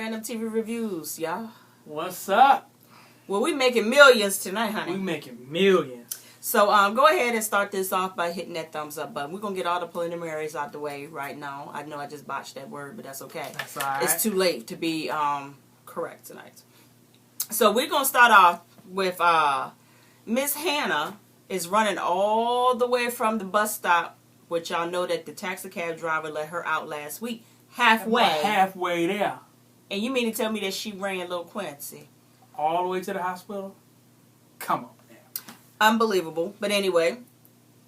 Random TV Reviews, y'all. What's up? Well, we making millions tonight, honey. We making millions. So go ahead and start this off by hitting that thumbs up button. We're going to get all the preliminaries out the way right now. I know I just botched that word, but that's okay. That's all right. It's too late to be correct tonight. So we're going to start off with Miss Hannah is running all the way from the bus stop, which y'all know that the taxi cab driver let her out last week. Halfway there. And you mean to tell me that she ran Little Quincy? All the way to the hospital? Come on. Unbelievable. But anyway,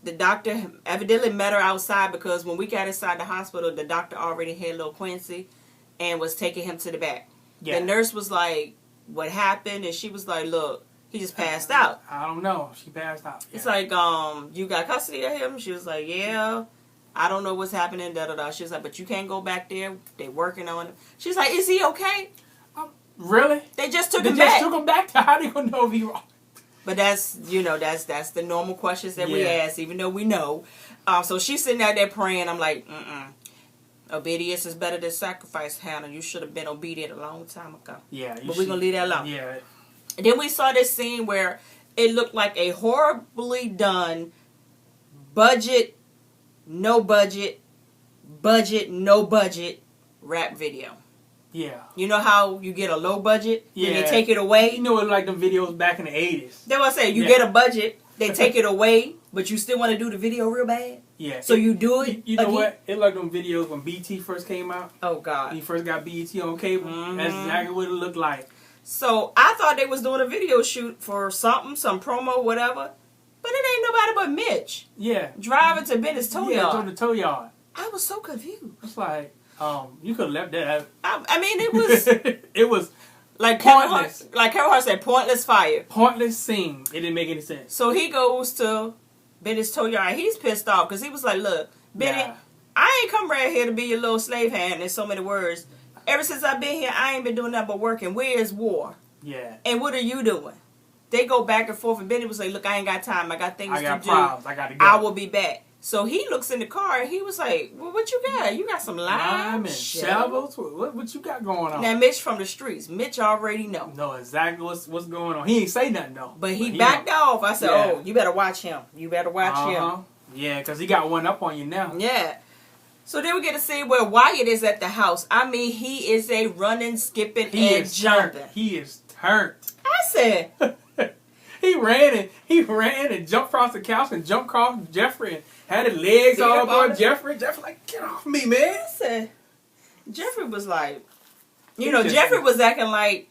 the doctor evidently met her outside because when we got inside the hospital, the doctor already had Little Quincy and was taking him to the back. Yeah. The nurse was like, what happened? And she was like, look, he just passed out. I don't know. She passed out. Yeah. It's like, you got custody of him? She was like, yeah. I don't know what's happening, da-da-da. She was like, but you can't go back there. They working on him. She's like, is he okay? Really? They just took him back. They just took him back? How do you know if he wrong? But that's the normal questions that we ask, even though we know. So she's sitting out there praying. I'm like, obedience is better than sacrifice, Hannah. You should have been obedient a long time ago. Yeah. But we're going to leave that alone. Yeah. And then we saw this scene where it looked like a horribly done budget, no budget rap video. Yeah. You know how you get a low budget and they take it away? You know, it like them videos back in the 80s. That's what I say. You get a budget, they take it away, but you still want to do the video real bad? Yeah. So you do it You know what? It like them videos when BT first came out. Oh, God. When you first got BT on cable. Mm-hmm. That's exactly what it looked like. So I thought they was doing a video shoot for something, some promo, whatever. But it ain't nobody but Mitch. Yeah. Driving to Bennett's tow yard. Yeah, to the tow yard. I was so confused. It's like... you could have left that. I mean, it was... it was like pointless. Kevin Hart said, pointless fire. Pointless scene. It didn't make any sense. So he goes to Bennett's tow yard. He's pissed off because he was like, look, Bennett, I ain't come right here to be your little slave hand in so many words. Ever since I've been here, I ain't been doing nothing but working. Where is war? Yeah. And what are you doing? They go back and forth, and Bennett was like, look, I ain't got time. I got things to do. I got problems. I got to go. I will be back. So he looks in the car and he was like, well, what you got? You got some lime and shovels? What you got going on? Now, Mitch from the streets. Mitch already know. Know exactly what's going on. He ain't say nothing, though. But he backed off. I said, oh, you better watch him. You better watch him. Yeah, because he got one up on you now. Yeah. So then we get to see where Wyatt is at the house. I mean, he is a running, skipping, and jumping. He is turned. I said... He ran and jumped across the couch and jumped across Jeffrey and had his legs all up on Jeffrey. Jeffrey like, get off me, man. I said, Jeffrey was like, Jeffrey was acting like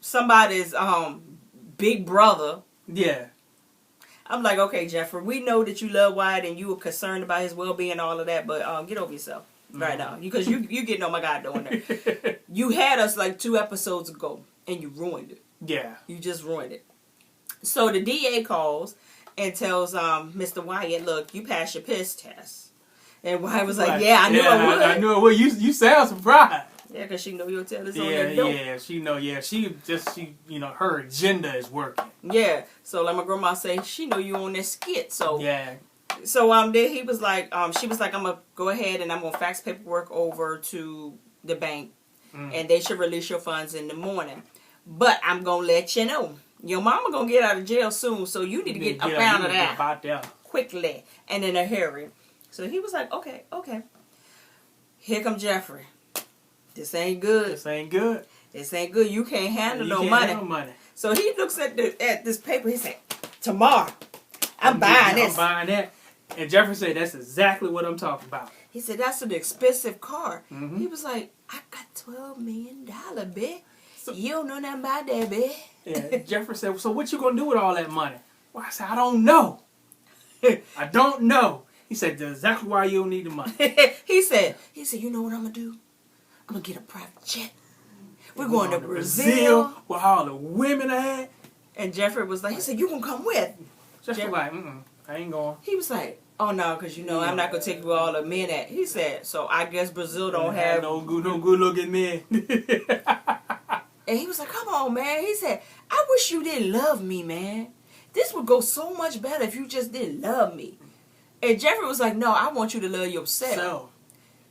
somebody's big brother. Yeah. I'm like, okay, Jeffrey, we know that you love Wyatt and you were concerned about his well-being and all of that, but get over yourself right now. Because you getting on my God doing that. You had us like 2 episodes ago and you ruined it. Yeah. You just ruined it. So the DA calls and tells Mr. Wyatt, look, you passed your piss test. And Wyatt was like, yeah, I knew I would. I knew I would. You sound surprised. Yeah, because she know you'll tell us on that door. Yeah, she know. Yeah, she her agenda is working. Yeah, so like my grandma say, she know you on that skit. So yeah. So then he was like, she was like, I'm gonna go ahead and I'm gonna fax paperwork over to the bank, and they should release your funds in the morning. But I'm gonna let you know. Your mama gonna get out of jail soon, so you need to get up out of that quickly and in a hurry. So he was like, okay. Here come Jeffrey. This ain't good. This ain't good. You can't handle no money. So he looks at this paper. He said, tomorrow, I'm buying this. I'm buying that. And Jeffrey said, that's exactly what I'm talking about. He said, that's an expensive car. Mm-hmm. He was like, I got $12 million, bitch. So, you don't know nothing about that, bitch. Yeah, Jeffrey said, so what you going to do with all that money? Well, I said, I don't know. I don't know. He said, that's exactly why you don't need the money. he said, you know what I'm going to do? I'm going to get a private jet. We're going to Brazil. Where all the women at. And Jeffrey was like, he said, you going to come with? Jeffrey was like, I ain't going. He was like, oh, no, because I'm not going to take you where all the men at. He said, so I guess Brazil don't have... No good looking men. And he was like, come on, man. He said, I wish you didn't love me, man. This would go so much better if you just didn't love me. And Jeffrey was like, no, I want you to love yourself.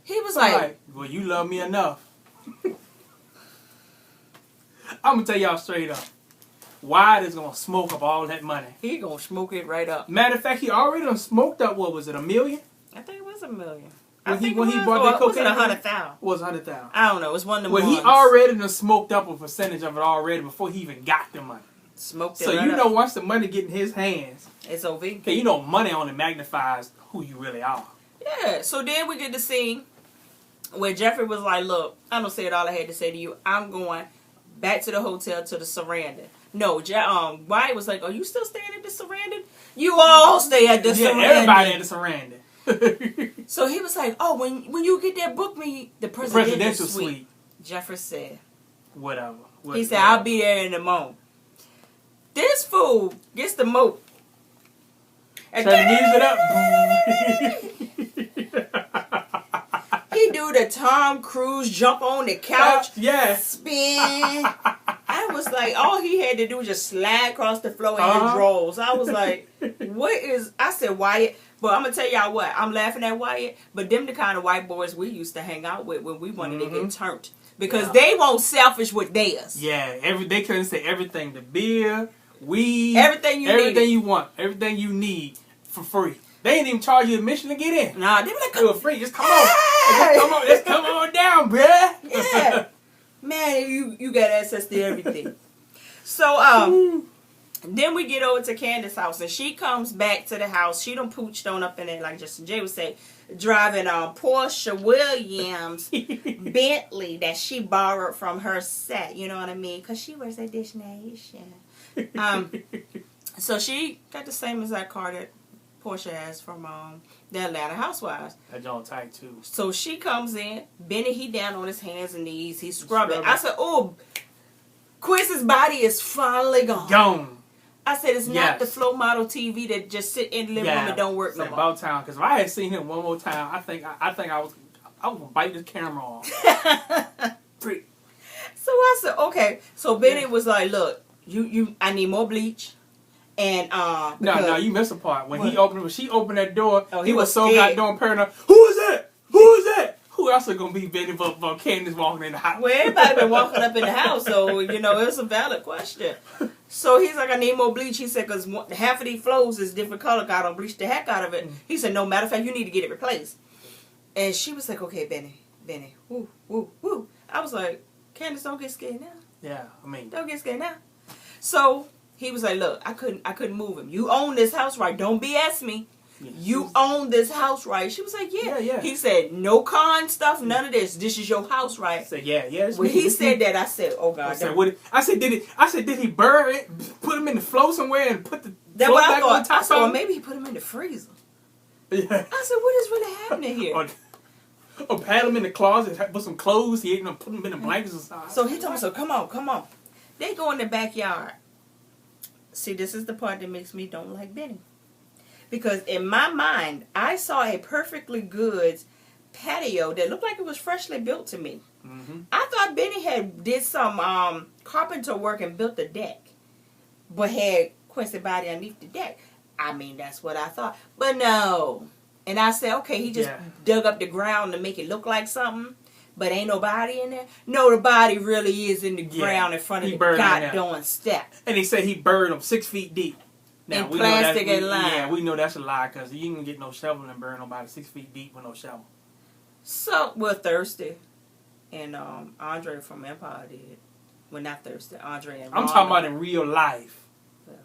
He was like, well, you love me enough. I'm gonna tell y'all straight up. Wyatt is gonna smoke up all that money. He gonna smoke it right up. Matter of fact, he already done smoked up. What was it? $1 million? I think it was $1 million. When he bought that cocaine, was it 100,000? Was 100,000? I don't know. It was one of them. Well, ones. he already done smoked up a percentage of it already before he even got the money. Smoked it. So right you know, up. once the money get in his hands, It's over. okay, you know, money only magnifies who you really are. Yeah. So then we get to see where Jeffrey was like, "Look, I don't say it all I had to say to you. I'm going back to the hotel to the Sarandon." No, Wyatt was like, "Are you still staying at the Sarandon? You all stay at the Sarandon." Everybody at the Sarandon. So he was like, "Oh, when you get there, book me the presidential suite." Jeffrey said, Whatever. He said, "I'll be there in a moment." This fool gets the moat. And turn the music up. He do the Tom Cruise jump on the couch, spin. I was like, all he had to do was just slide across the floor in his drawers. I was like, what is... I said, Wyatt. But I'm going to tell y'all what. I'm laughing at Wyatt. But them the kind of white boys we used to hang out with when we wanted to get turned. Because they won't selfish with theirs. Yeah, they couldn't say everything. The beer, weed, everything you want, everything you need for free. They ain't even charge you admission to get in. Nah, they were like, it was free. Just come on. Just come on down, bruh. Yeah. Man, you got access to everything. So, then we get over to Candace's house, and she comes back to the house. She done pooched on up in there, like Justin J would say, driving Porsche Williams Bentley that she borrowed from her set. You know what I mean? Because she wears a Dish Nation. So she got the same exact car that Porsche has from the Atlanta Housewives. That joint tight too. So she comes in. Benny, he down on his hands and knees. He's scrubbing. I said, "Oh, Quiz's body is finally gone." Gone. I said, "It's not the Flow Model TV that just sit in the living room and don't work no more." About time, because if I had seen him one more time, I think I was gonna bite this camera off. So I said, "Okay." So Benny was like, "Look, I need more bleach." And no, you missed a part when she opened that door. Oh, he was so goddamn paranoid. Who is that? Who is that? Who else is gonna be Benny but Candace walking in the house? Well, everybody been walking up in the house, so you know it's a valid question. So he's like, "I need more bleach." He said, "Because half of these flows is different color. I don't bleach the heck out of it." He said, "No, matter of fact, you need to get it replaced." And she was like, "Okay, Benny, woo, woo, woo." I was like, "Candace, don't get scared now." Yeah, I mean, don't get scared now. So he was like, "Look, I couldn't move him. You own this house, right? Don't BS me. Yeah. You own this house, right?" She was like, yeah. He said, "No con stuff, none of this. This is your house, right?" I said, yeah. When he said that, I said, "Oh God." Did he bury it? Put him in the flow somewhere and put the that flow what back I thought. on top? I said, well, maybe he put him in the freezer. Yeah. I said, what is really happening here? Or pat him in the closet, put some clothes. He ain't gonna put him in the blankets or something. So he told me, "So come on." They go in the backyard. See, this is the part that makes me don't like Benny. Because in my mind, I saw a perfectly good patio that looked like it was freshly built to me. Mm-hmm. I thought Benny had did some carpenter work and built the deck. But had Quincy body underneath the deck. I mean, that's what I thought. But no. And I said, okay, he just dug up the ground to make it look like something. But ain't no body in there? No, the body really is in the ground in front of the goddamn step. And he said he buried them 6 feet deep. Now, in plastic and lime. Yeah, we know that's a lie because you can get no shovel and burn nobody 6 feet deep with no shovel. So, we're thirsty. And Andre from Empire did. Well, not thirsty. Andre and Ron. I'm talking about in real life. Well,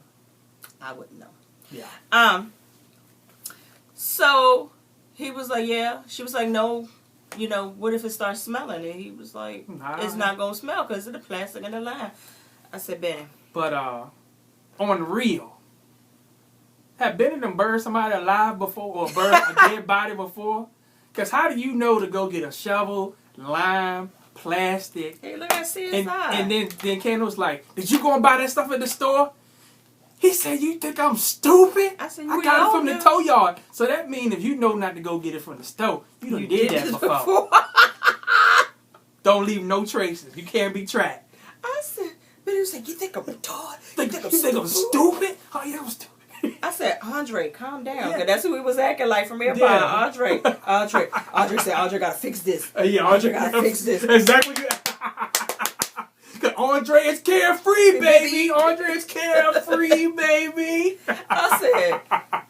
I wouldn't know. Yeah. So, he was like, yeah. She was like, no. You know, what if it starts smelling? And he was like, it's not going to smell because of the plastic and the lime. I said, Benny. But, on the real, have Benny done burned somebody alive before or burned a dead body before? Because how do you know to go get a shovel, lime, plastic? Hey, look at CSI. And then Ken was like, did you go and buy that stuff at the store? He said, you think I'm stupid? I said, I got it from the tow yard. So that means if you know not to go get it from the store, you did that before. Don't leave no traces. You can't be tracked. I said, but he was like, you think I'm retarded? You think I'm stupid? Oh, yeah, I'm stupid. I said, Andre, calm down. Because that's who he was acting like from Empire. Yeah. Andre said, Andre got to fix this. Andre got to fix this. Exactly. Andre is carefree, baby. Andre is carefree, baby. I said,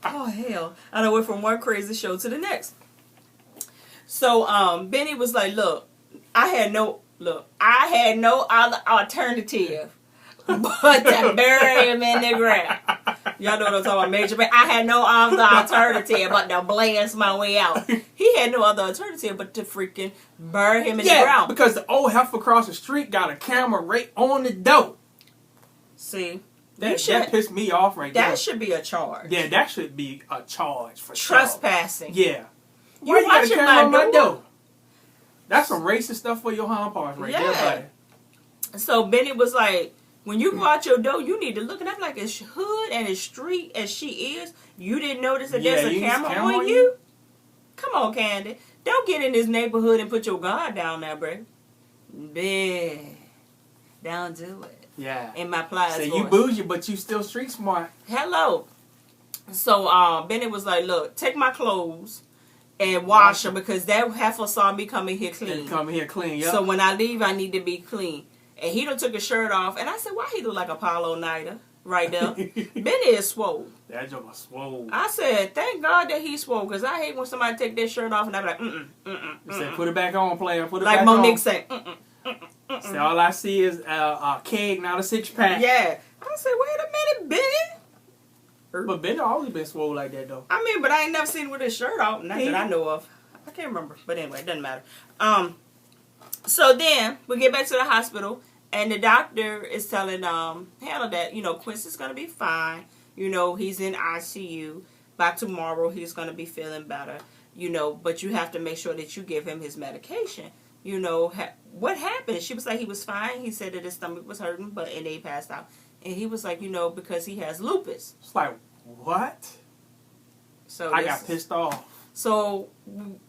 oh, hell. And I went from one crazy show to the next. So, Benny was like, look, I had no other alternative but to bury him in the ground. Y'all know what I'm talking about, Major. But I had no other alternative but to blast my way out. He had no other alternative but to freaking bury him in the ground. Because the old heifer across the street got a camera right on the door. See? That pissed me off right there. That should be a charge. Yeah, that should be a charge for trespassing. Sure. Yeah. Why you got a camera on my door? That's some racist stuff for your home parts right there, buddy. So Benny was like, when you go out your door, you need to look. And I'm like, as hood and as street as she is, you didn't notice that there's a camera on you? Come on, Candace. Don't get in this neighborhood and put your guard down there, bro. Big. Don't do it. Yeah. In my plies So voice. you bougie, but you still street smart. Hello. So Benny was like, look, take my clothes and wash them because that heifer saw me coming here clean. Coming here clean, yeah. So when I leave, I need to be clean. And he done took his shirt off. And I said, why he look like Apollo Nighter right there? Benny is swole. That joke was swole. I said, thank God that he's swole. Because I hate when somebody take their shirt off and I be like, He said, put it back on, player. Put it like back Monique on. said, So all I see is a keg, not a 6-pack. Yeah. I said, wait a minute, Benny. But Benny always been swole like that, though. I mean, but I ain't never seen him with his shirt off. Not that I know of. I can't remember. But anyway, it doesn't matter. So then, we get back to the hospital. And the doctor is telling Hannah that, Quincy's going to be fine. He's in ICU. By tomorrow, he's going to be feeling better. But you have to make sure that you give him his medication. What happened? She was like, he was fine. He said that his stomach was hurting, and then he passed out. And he was like, because he has lupus. It's like, what? So I got pissed off. So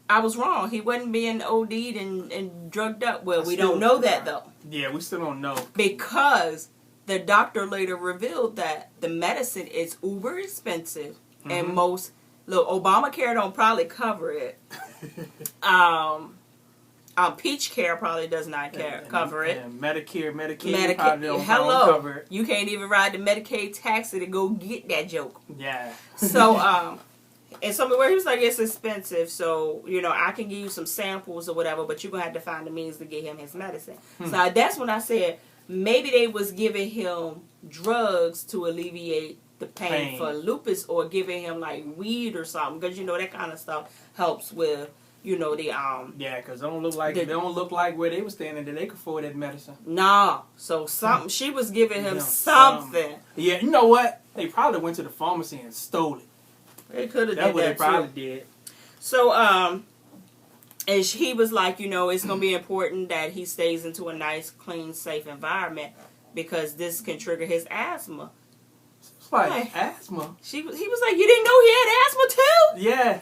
I was wrong. He wasn't being OD'd and drugged up. Well, we don't know that, though. Yeah, we still don't know. Because the doctor later revealed that the medicine is uber expensive. And Obamacare don't probably cover it. Peach Care probably does not cover it. And Medicaid probably don't cover it. You can't even ride the Medicaid taxi to go get that joke. Yeah. So, and somewhere he was like, it's expensive, so, I can give you some samples or whatever, but you're going to have to find the means to get him his medicine. So that's when I said, maybe they was giving him drugs to alleviate the pain for lupus, or giving him, like, weed or something, because, that kind of stuff helps with, the... Yeah, because they don't look like where they were standing that they could afford that medicine. Nah. So, something, she was giving him something. Yeah, you know what? They probably went to the pharmacy and stole it. They could have did that. That's what they probably did. So, and he was like, it's going to be important that he stays into a nice, clean, safe environment because this can trigger his asthma. It's like asthma? He was like, you didn't know he had asthma too? Yeah.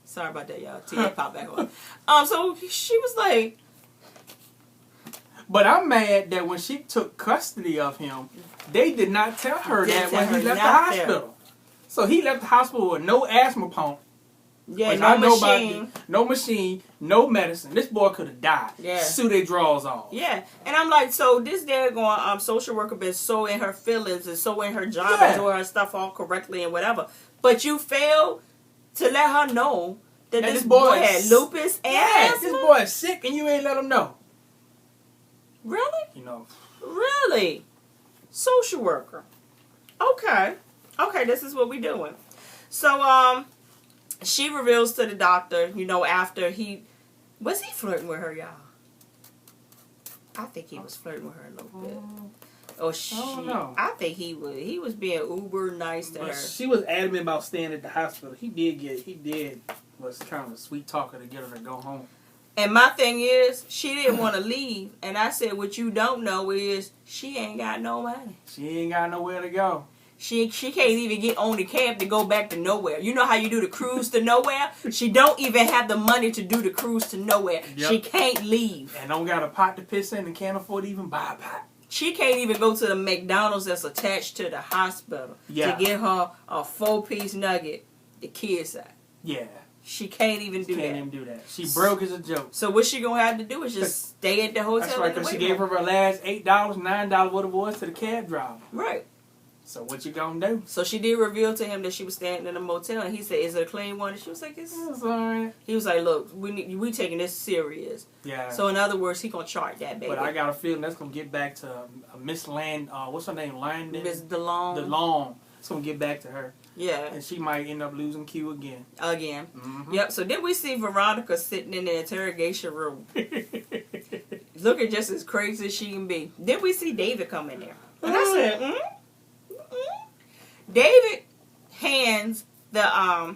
Sorry about that, y'all. Tears pop back on. So she was like... But I'm mad that when she took custody of him, they did not tell her that when he left the hospital. So he left the hospital with no asthma pump. Yeah, no machine, no medicine. This boy could have died. Yeah. Sue their drawers off. Yeah. And I'm like, so this daggone social worker been so in her feelings and so in her job and doing her stuff all correctly and whatever. But you failed to let her know that this boy had lupus and asthma? This boy is sick and you ain't let him know. Really? Really? Social worker. Okay, this is what we doing. So, she reveals to the doctor, after was he flirting with her, y'all? I think he was flirting with her a little bit. Or she, I don't know. I think he was being uber nice to her. She was adamant about staying at the hospital. He was kind of a sweet talker to get her to go home. And my thing is, she didn't want to leave. And I said, what you don't know is she ain't got no money. She ain't got nowhere to go. She can't even get on the cab to go back to nowhere. You know how you do the cruise to nowhere? She don't even have the money to do the cruise to nowhere. Yep. She can't leave. And don't got a pot to piss in and can't afford to even buy a pot. She can't even go to the McDonald's that's attached to the hospital to get her a 4-piece nugget, the kid side. Yeah. She can't even do that. Can't even do that. She broke as a joke. So what she gonna have to do is just stay at the hotel. That's right, because she gave her last $8, $9, what it was, to the cab driver. Right. So what you gonna do? So she did reveal to him that she was staying in a motel, and he said, "Is it a clean one?" And she was like, "It's alright." He was like, "Look, we taking this serious." Yeah. So in other words, he gonna charge that baby. But I got a feeling that's gonna get back to Miss Land. What's her name? Landon. Miss DeLong. DeLong. It's gonna get back to her. Yeah. And she might end up losing Q again. Mm-hmm. Yep. So then we see Veronica sitting in the interrogation room, looking just as crazy as she can be. Then we see David come in there, and I said, David hands the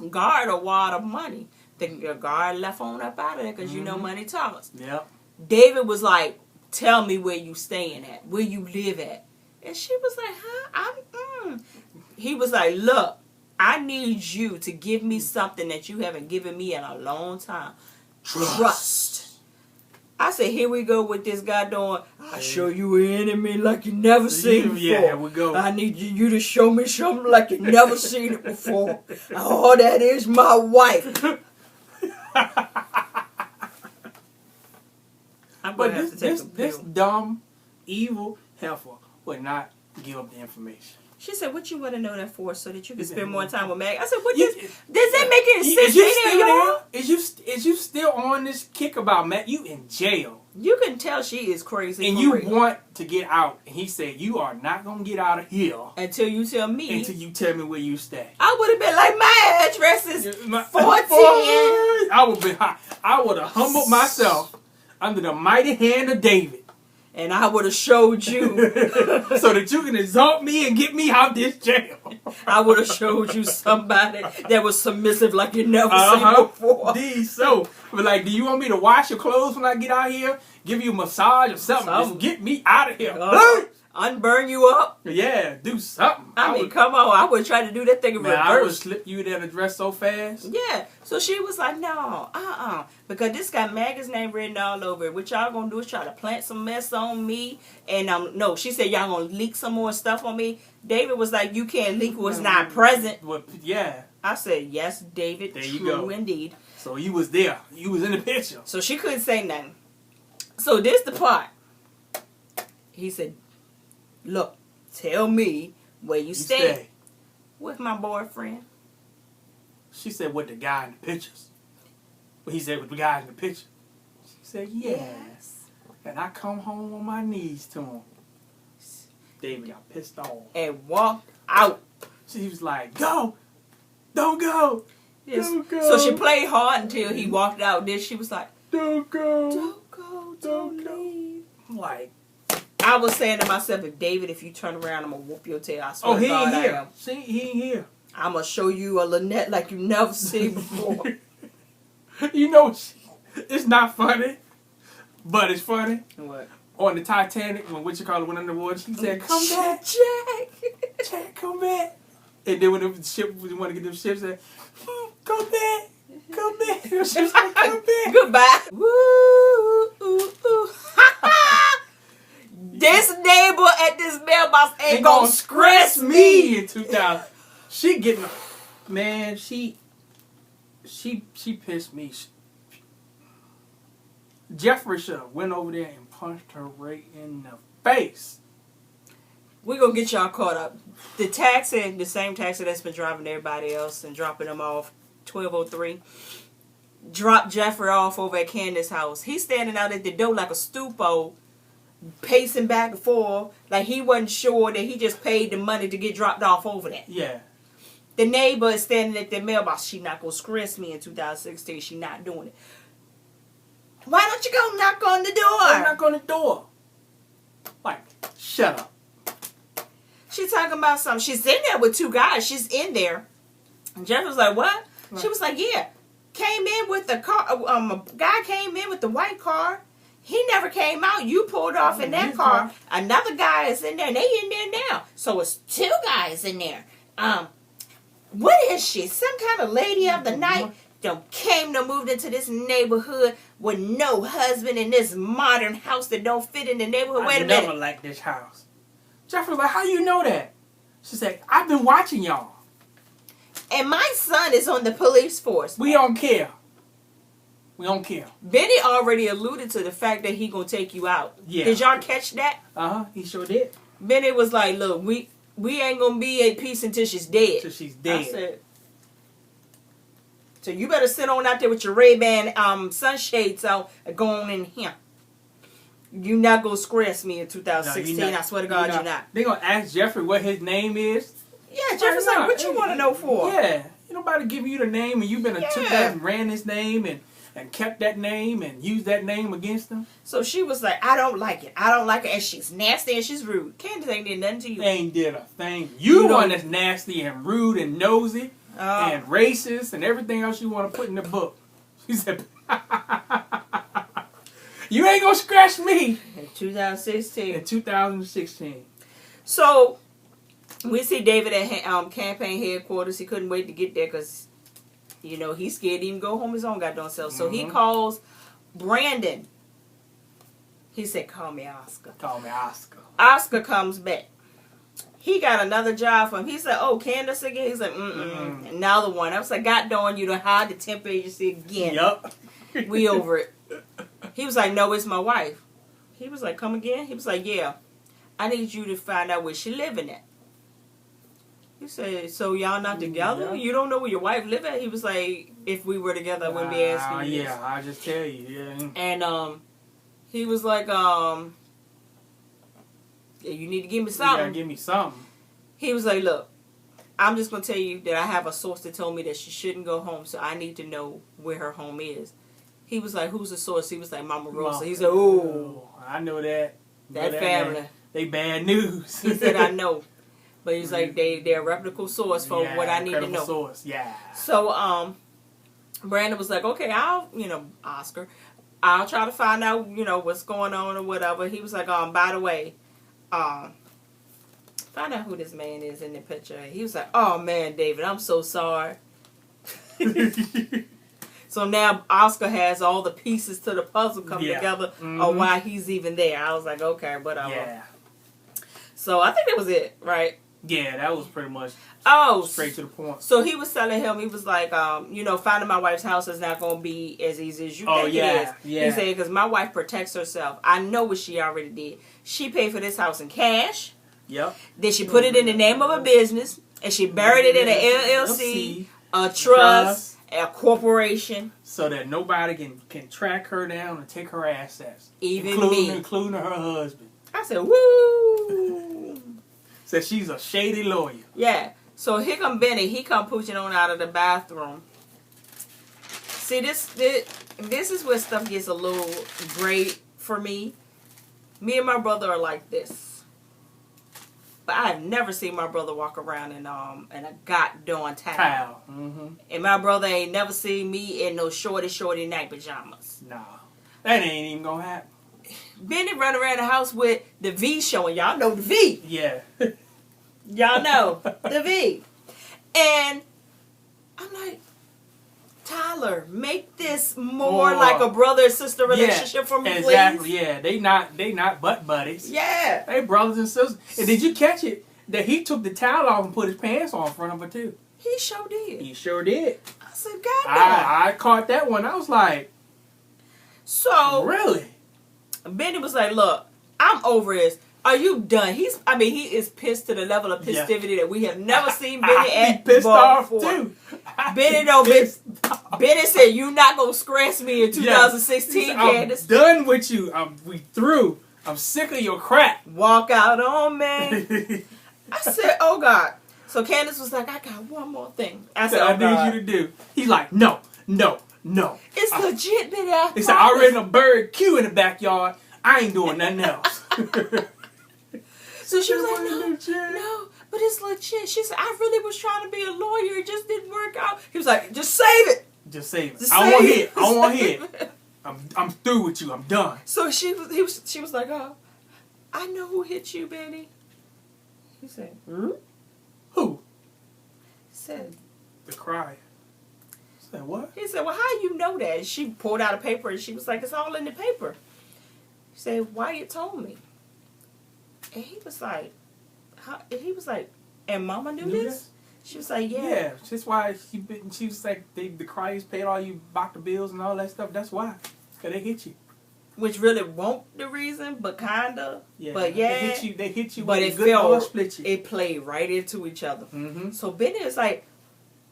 guard a wad of money. The guard left on up out of there because you know money talks. Yep. David was like, "Tell me where you staying at, where you live at," and she was like, "Huh?" He was like, "Look, I need you to give me something that you haven't given me in a long time. Trust." I said, "Here we go with this guy doing, I'll show you an enemy like you never seen before. Yeah, here we go. I need you to show me something like you never seen it before. Oh, that is my wife." But this dumb, evil heifer would not give up the information. She said, "What you want to know that for? So that you can spend more time with Meg?" I said, "What does that make any sense?" Is you still on this kick about Matt? You in jail. You can tell she is crazy. And you want to get out. And he said, "You are not going to get out of here until you tell me. Until you tell me where you stay." I would have been like, "My address is 14. I would have humbled myself under the mighty hand of David. And I would have showed you. So that you can exalt me and get me out this jail. I would have showed you somebody that was submissive like you never seen before. So, but like, do you want me to wash your clothes when I get out here? Give you a massage or something? Just get me out of here. Unburn you up? Yeah, do something. I mean, come on. I would try to do that thing in reverse. I would slip you that address so fast. Yeah. So she was like, "No, because this got Maggie's name written all over it. What y'all gonna do is try to plant some mess on me." And no, she said, "Y'all gonna leak some more stuff on me." David was like, "You can't leak what's not present." Well, yeah. I said, "Yes, David, there you true go. Indeed." So you was there. You was in the picture. So she couldn't say nothing. So this the part. He said, "Look, tell me where you stay." With my boyfriend. She said, "With the guy in the pictures." He said, "With the guy in the picture." She said, "Yes." And I come home on my knees to him. David got pissed off. And walked out. She was like, "Go! Don't go! Yes. Don't go!" So she played hard until he walked out. Then she was like, "Don't go! Don't go! Don't leave." I'm like, I was saying to myself, if you turn around, I'm going to whoop your tail. I swear he to God, ain't here. I am. See, he ain't here. I'm going to show you a Lynette like you never seen before. You know, it's not funny, but it's funny. What? On the Titanic, when went underwater, she said, "Come back, Jack, come back." And then when the ship, when you want to get them ships, said, "Come back, come back." She was like, "Come back." Goodbye. Woo, ooh, ooh. This neighbor at this mailbox ain't gonna stress me in 2000. She getting, man, she pissed me. Jeffrey should have went over there and punched her right in the face. We're gonna get y'all caught up. The taxi, the same taxi that's been driving everybody else and dropping them off, 1203, dropped Jeffrey off over at Candace's house. He's standing out at the door like a stupo, pacing back and forth, like he wasn't sure that he just paid the money to get dropped off over there. Yeah. The neighbor is standing at the mailbox. She not gonna stress me in 2016. She not doing it. Why don't you go knock on the door? Knock on the door. Like, shut up. She talking about something. She's in there with two guys. She's in there. And Jeff was like, "What?" Right. She was like, "Yeah. Came in with the car. A guy came in with the white car. He never came out. You pulled off in that car. Another guy is in there. And they in there now. So it's two guys in there. What is she? Some kind of lady of the night? Moved into this neighborhood with no husband in this modern house that don't fit in the neighborhood. Wait a minute. I never liked this house." Jeff was like, "How you know that?" She said, "I've been watching y'all." And my son is on the police force. We don't care. We don't care. Benny already alluded to the fact that he gonna take you out. Yeah. Did y'all catch that? He sure did. Benny was like, look, we ain't gonna be at peace until she's dead. Till she's dead. I said, so you better sit on out there with your Ray-Ban sunshades on and go on in here. You not gonna scratch me in 2016. No, I swear to God, you're not. They gonna ask Jeffrey what his name is. Yeah, Jeffrey's like, what you want to know for? Yeah, ain't nobody giving you the name, and you been took that and ran this name and kept that name and used that name against them. So she was like, I don't like it. I don't like it, and she's nasty and she's rude. Candace ain't did nothing to you. Ain't did a thing. You the one that's nasty and rude and nosy and racist and everything else you want to put in the book. She said, you ain't gonna scratch me. In 2016. In 2016. So we see David at campaign headquarters. He couldn't wait to get there because, you know, he's scared to even go home his own goddamn self. So he calls Brandon. He said, call me Oscar. Call me Oscar. Oscar comes back. He got another job for him. He said, oh, Candace again? He's like, Another one. I was like, God darn, you to hide the temp agency again. Yup. We over it. He was like, no, it's my wife. He was like, come again? He was like, yeah. I need you to find out where she living at. He said, so y'all not together? Yeah. You don't know where your wife live at? He was like, if we were together, I wouldn't be asking you. Yeah, I'll just tell you. Yeah. And he was like, yeah, you need to give me something. You gotta give me something. He was like, look, I'm just going to tell you that I have a source that told me that she shouldn't go home, so I need to know where her home is. He was like, who's the source? He was like, Mama Rosa. He said, oh. I know that. That family. Man. They bad news. He said, I know. But he's like, they're a reputable source for what I need to know. Source. Yeah. So, Brandon was like, okay, Oscar, I'll try to find out, what's going on or whatever. He was like, by the way, find out who this man is in the picture. He was like, oh man, David, I'm so sorry. So now Oscar has all the pieces to the puzzle come together of why he's even there. I was like, okay, whatever. Yeah. So I think that was it, right? Yeah, that was pretty much straight to the point. So he was telling him, he was like, finding my wife's house is not going to be as easy as you think it is. Yeah. He said, because my wife protects herself. I know what she already did. She paid for this house in cash. Yep. Then she put it in the name of a business, and she buried it in an LLC, a trust, a corporation. So that nobody can track her down and take her assets. Including her husband. I said, woo! Said she's a shady lawyer. Yeah. So here come Benny. He come pooching on out of the bathroom. See, this is where stuff gets a little great for me. Me and my brother are like this. But I've never seen my brother walk around in a goddamn towel. And my brother ain't never seen me in no shorty night pajamas. Nah. That ain't even gonna happen. Benny run around the house with the V showing. Y'all know the V. Yeah. Y'all know the V. And I'm like, Tyler, make this more like a brother and sister relationship for me, please. Exactly, yeah. They not butt buddies. Yeah. They brothers and sisters. And did you catch it? That he took the towel off and put his pants on in front of her, too. He sure did. He sure did. I said, God damn. I caught that one. I was like, so. Really? Benny was like, look, I'm over this. Are you done? He is pissed to the level of festivity that we have never seen Benny at pissed off before. Too. Benny said, you not going to scratch me in 2016, Candace. I'm done with you. We through. I'm sick of your crap. Walk out on me. I said, oh, God. So Candace was like, I got one more thing. I said, I need you to do. He's like, no. It's legit, Benny. He said, I already a bird queue in the backyard. I ain't doing nothing else. So she was like, no, but it's legit. She said, I really was trying to be a lawyer. It just didn't work out. He was like, just save it. Just save it. I want to hear it. I'm through with you. I'm done. So she was like, oh, I know who hit you, Benny. He said, Who? He said, the crier. He said, what? He said, well, how you know that? She pulled out a paper and she was like, it's all in the paper. He said, Wyatt told me. And he was like, and Mama knew this? She was like, yeah. Yeah, that's why she was like, the criers paid all you back the bills and all that stuff. That's why. Because they hit you. Which really won't the reason, but kinda. Yeah. But yeah. They hit you but with it a good ball split you. It played right into each other. Mm-hmm. So Benny is like,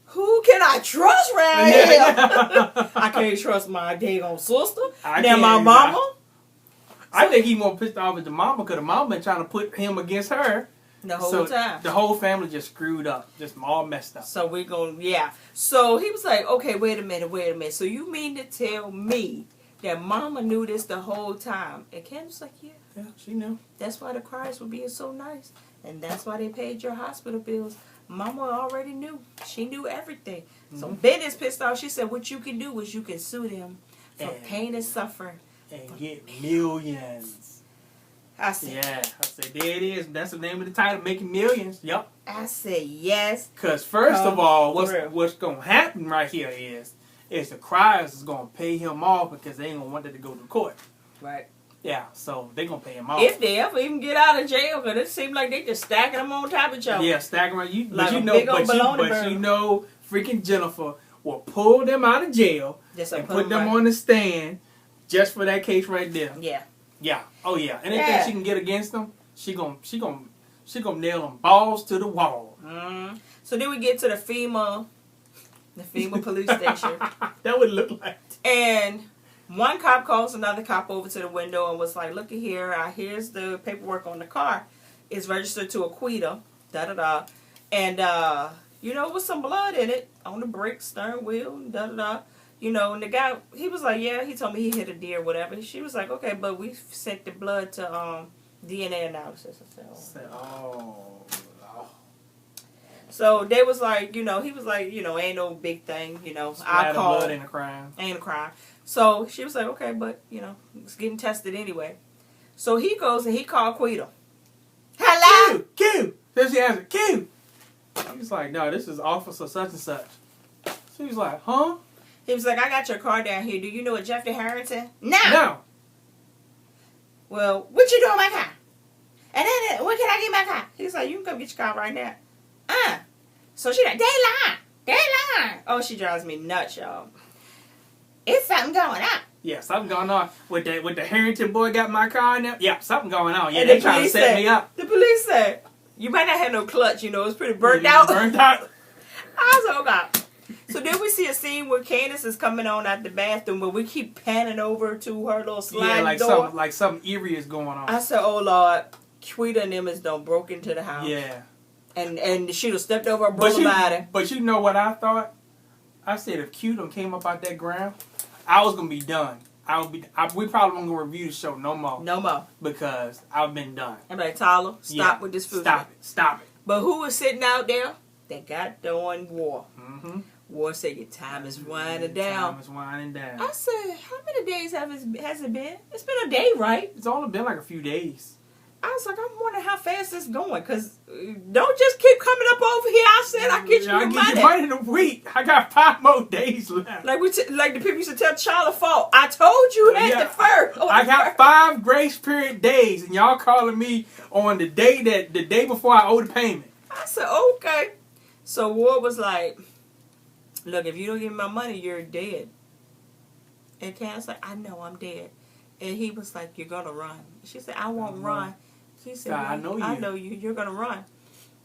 who can I trust right Yeah. here? I can't trust my daggone sister. I Now can't my either. mama. I think he more pissed off at the mama because the mama been trying to put him against her. The whole time. The whole family just screwed up. Just all messed up. So we're going to, yeah. So he was like, okay, wait a minute. So you mean to tell me that mama knew this the whole time? And Candace was like, yeah. Yeah, she knew. That's why the criers were being so nice. And that's why they paid your hospital bills. Mama already knew. She knew everything. Mm-hmm. So Ben is pissed off. She said, what you can do is you can sue them for pain and suffering. And get millions. I said, there it is. That's the name of the title, Making Millions. Yep. I said, yes. Because first of all, what's going to happen right here is the criers is going to pay him off because they ain't going to want that to go to court. Right. Yeah, so they're going to pay him off. If they ever even get out of jail, because it seems like they just stacking them on top of each other. Yeah, stacking them. Like but you know, freaking Jennifer will pull them out of jail and put them on the stand just for that case right there. Yeah. Yeah. Oh yeah. Anything she can get against them, she gonna nail them balls to the wall. So then we get to the FEMA police station. That would look like. And one cop calls another cop over to the window and was like, "Looky here. Here's the paperwork on the car. It's registered to Aquita. Da da da. And with some blood in it on the brake, stern wheel, da da da." And the guy, he was like, yeah, he told me he hit a deer or whatever. She was like, okay, but we sent the blood to DNA analysis. I said, oh. So they was like, he was like, ain't no big thing, I call. Blood ain't a crime. Ain't a crime. So she was like, okay, but, it's getting tested anyway. So he goes and he called Quita. Hello? Q. Then she answered, Q. He was like, no, this is officer such and such. She was like, huh? He was like, I got your car down here. Do you know a Jeffrey Harrington? No. Well, what you doing with my car? And then, when can I get my car? He was like, you can come get your car right now. So she like, they lying. Oh, she drives me nuts, y'all. It's something going on. Yeah, something going on. With the Harrington boy got my car now? Yeah, something going on. Yeah, and they trying to set me up. The police said, you might not have no clutch, it's pretty burnt out. Burnt out. I was like, oh God. So then we see a scene where Candace is coming on out the bathroom, but we keep panning over to her little sliding door. Like something eerie is going on. I said, oh Lord, Quita and them is done broke into the house. Yeah. And she done stepped over a brother body. But you know what I thought? I said if Q done came up out that ground, I was gonna be done. We probably won't gonna review the show no more. No more. Because I've been done. I'm like, Tyler, stop with this food. Stop it. But who was sitting out there? That goddamn War. Mm-hmm. War said your time is winding down. Time is winding down. I said, how many days has it been? It's been a day, right? It's only been like a few days. I was like, I'm wondering how fast it's going, because don't just keep coming up over here. I said, I'll get you your money. I'll get you money in a week. I got 5 more days left. Like the people used to tell Charlie Fault, I told you at the first. I got 5 grace period days, and y'all calling me on the day before I owe the payment. I said, okay. So Ward was like, look, if you don't give me my money, you're dead. And Candace like, I know I'm dead. And he was like, you're going to run. She said, I won't run. She said, I know you. You're going to run.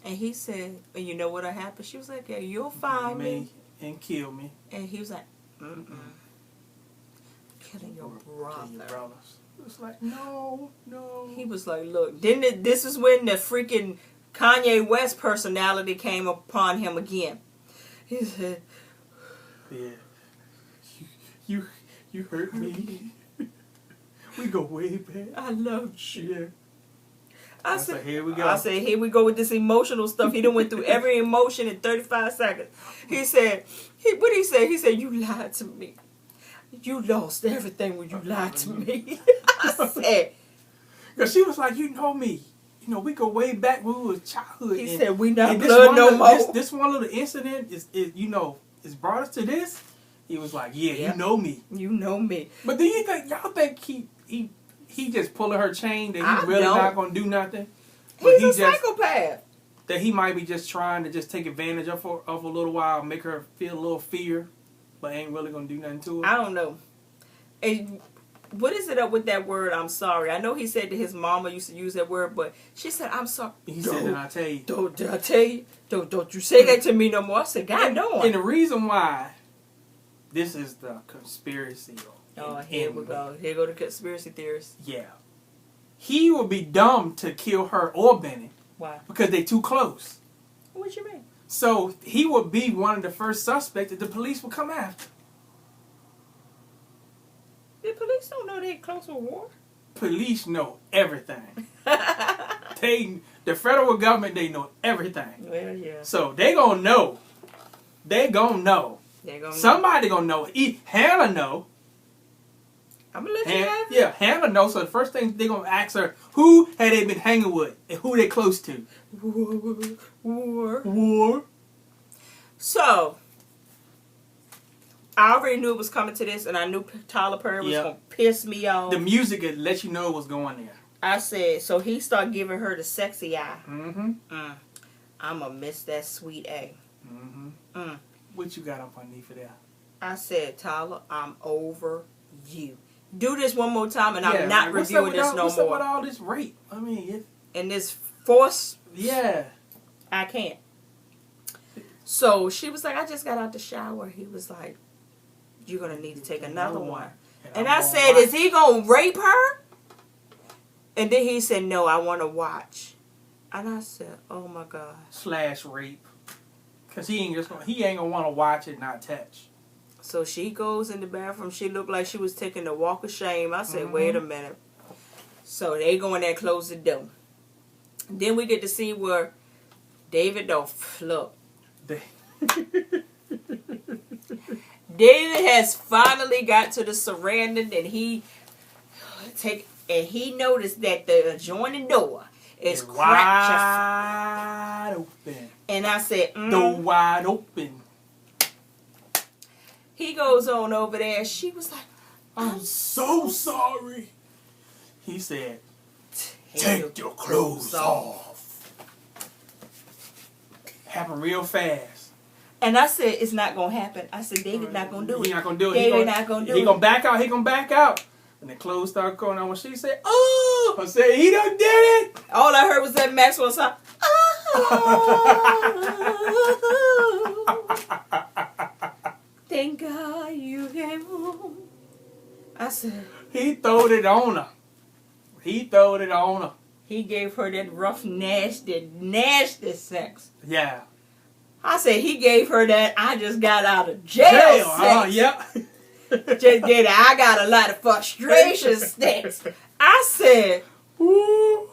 And he said, and you know what'll happen? She was like, yeah, you'll find me. And kill me. And he was like, killing your brother. Kill your brothers. It was like, no. He was like, look, this is when the freaking Kanye West personality came upon him again. He said, yeah, you hurt me. We go way back. I love you. Yeah. I said, here we go. I said, here we go with this emotional stuff. He done went through every emotion in 35 seconds. He said, what did he say? He said, you lied to me. You lost everything when you lied to me. I said. Because she was like, you know me. We go way back when we was childhood. He said, we not blood no more. This one little incident is brought us to this. He was like, yeah, you know me. You know me. But do y'all think he just pulling her chain that he's really not going to do nothing? He's a psychopath. that he might be just trying to just take advantage of her of a little while, make her feel a little fear, but ain't really gonna do nothing to her? I don't know. And what is it up with that word, I'm sorry? I know he said that his mama used to use that word, but she said, I'm sorry. He said, did I tell you? Did I tell you? Don't you say that to me no more. I said, God, no. And the reason why this is the conspiracy. Oh, here we go. Here go the conspiracy theorists. Yeah. He would be dumb to kill her or Benny. Why? Because they too close. What you mean? So he would be one of the first suspects that the police would come after. The police don't know they're close to war. Police know everything. The federal government, they know everything. Well, yeah. So they gonna know. They gonna know. Somebody gonna know. Hannah know. I'm gonna let you have it. Yeah, Hannah knows. So the first thing they gonna ask her, who had they been hanging with and who they close to? War. So I already knew it was coming to this, and I knew Tyler Perry was gonna piss me off. The music would let you know what's going there. I said, so he started giving her the sexy eye. Mm-hmm. I'm gonna miss that sweet A. Mm-hmm. What you got up underneath of there? I said, Tyler, I'm over you. Do this one more time, and I'm not reviewing this no more. What's up with all this rape? I mean, and this force. Yeah. I can't. So she was like, I just got out the shower. He was like, you're gonna need to take another one. And I said, is he gonna rape her? And then he said, no, I want to watch. And I said, oh my God. /rape. Because he ain't gonna want to watch it, not touch. So she goes in the bathroom. She looked like she was taking a walk of shame. I said, wait a minute. So they go in there and close the door. Then we get to see where David look. David has finally got to the surrounding, and he noticed that the adjoining door is cracked wide open. And I said, door wide open. He goes on over there. She was like, I'm so sorry. He said, take your clothes off. Happened real fast. And I said, it's not going to happen. I said, David not going to do it. He not going to do it. David not going to do it. He going to back out. He going to back out. And the clothes started going on. When she said, oh, I said, he done did it. All I heard was that Maxwell song. Thank God you came home. I said, he throwed it on her. He throwed it on her. He gave her that rough, nasty sex. Yeah. I said, he gave her that I just got out of jail sex. Yep. Just get it. I got a lot of frustration sex. I said, ooh.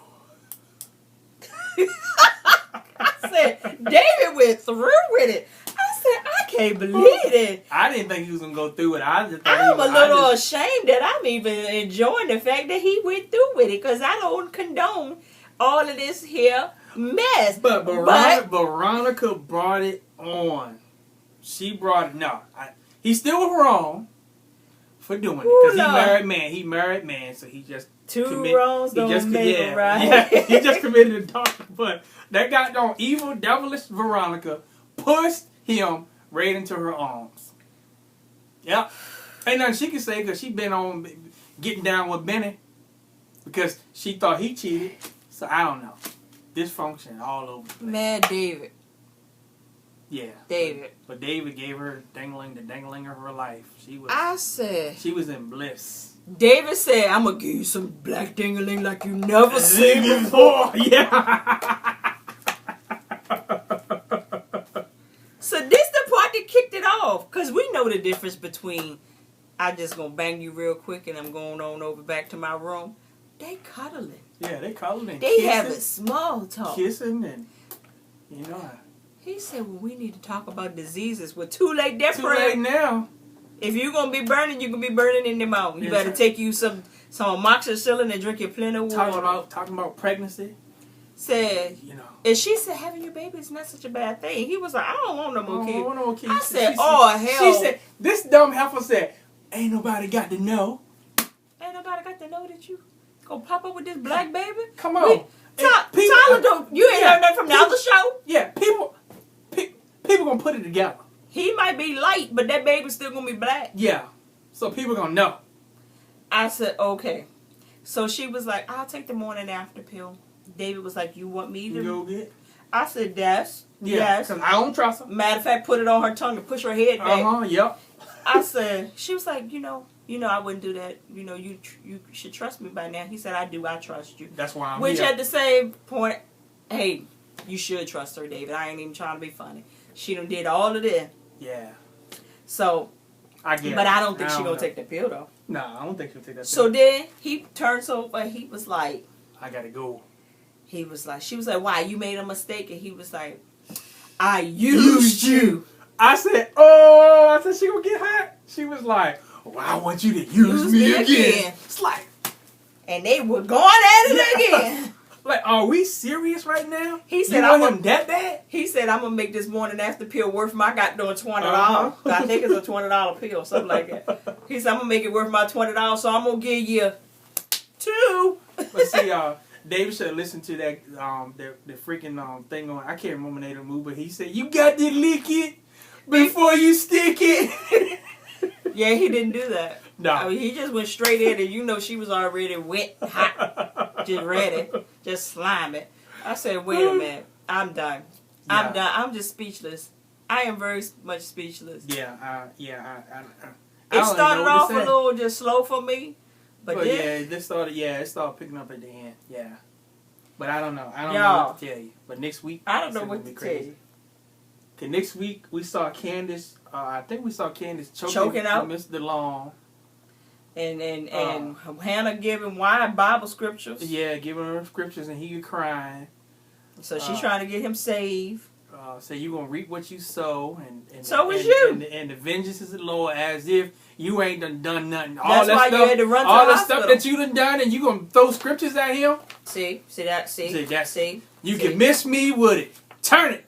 I said, David went through with it. I said, I can't believe it. I didn't think he was going to go through it. I'm a little ashamed that I'm even enjoying the fact that he went through with it, because I don't condone all of this here mess. But Veronica brought it on. She brought it. No, he still was wrong for doing it, because he married man, so he just wrongs don't make a right. Yeah, he just committed adultery. But that goddamn evil, devilish Veronica pushed him right into her arms. Yep. Ain't nothing she can say, because she been on getting down with Benny because she thought he cheated. So I don't know. Dysfunction all over the place. Man, David. Yeah. David. But David gave her the dangling of her life. She was in bliss. David said, I'm going to give you some black dingling like you never seen before. Yeah. So this the part that kicked it off. Because we know the difference between I just going to bang you real quick and I'm going on over back to my room. They cuddling. Yeah, they cuddling. They having small talk. Kissing and, you know. He said, well, we need to talk about diseases. Well, too late. They're too late now. If you're going to be burning, you can be burning in the mouth. You better take you some amoxicillin and drink your plenty of water. Talking about pregnancy. Said, and she said, having your baby is not such a bad thing. He was like, I don't want no more kids. I said, hell. She said, this dumb heifer said, ain't nobody got to know. Ain't nobody got to know that you gonna pop up with this black baby? Come on. Tyler, don't you ain't heard nothing from the other show? Yeah, people gonna put it together. He might be light, but that baby's still gonna be black. Yeah, so people gonna know. I said, okay. So she was like, I'll take the morning after pill. David was like, you want me to go get? I said, yes. Yeah, yes. because I don't trust her. Matter of fact, put it on her tongue and push her head back. Yep. I said, she was like, you know, I wouldn't do that. You know, you should trust me by now. He said, I do. I trust you. That's why I'm Which here. at the same point, hey, you should trust her, David. I ain't even trying to be funny. She done did all of this. Yeah. So, I get it. But I don't think she gonna take the pill, though. No, I don't think she'll take that pill. So then, he turns over, he was like, I gotta go. He was like, she was like, why, you made a mistake? And he was like, I used you. I said, I said, she gonna get hot? She was like, well, I want you to use me again. It's like. And they were going at it again. Like, are we serious right now? He said, I want him that bad? He said, I'm gonna make this morning after pill worth my goddamn $20. I think it's a $20 pill, something like that. He said, I'm gonna make it worth my $20, so I'm gonna give you 2. But see, David should have listened to that the freaking thing on. I can't remember the name of the movie, but he said, you got to lick it before you stick it. Yeah, he didn't do that. No. I mean, he just went straight in, and you know she was already wet, hot, just ready, just slimy. I said, wait a minute, I'm done. Yeah. I'm done. I'm just speechless. I am very much speechless. Yeah, It started off a little just slow for me, but then, it started picking up at the end. Yeah, but I don't know. I don't know what to tell you. But next week, I don't know what to tell you. Okay, next week we saw Candace. I think we saw Candace choking out Mr. Long. And Hannah giving Wyatt Bible scriptures. Yeah, giving her scriptures, and he crying. So she's trying to get him saved. So you're going to reap what you sow. And so is you. And the vengeance is the Lord, as if you ain't done nothing. That's why you had to run to the hospital. All the hospital. stuff that you done, and you going to throw scriptures at him? See? You can miss me with it. Turn it.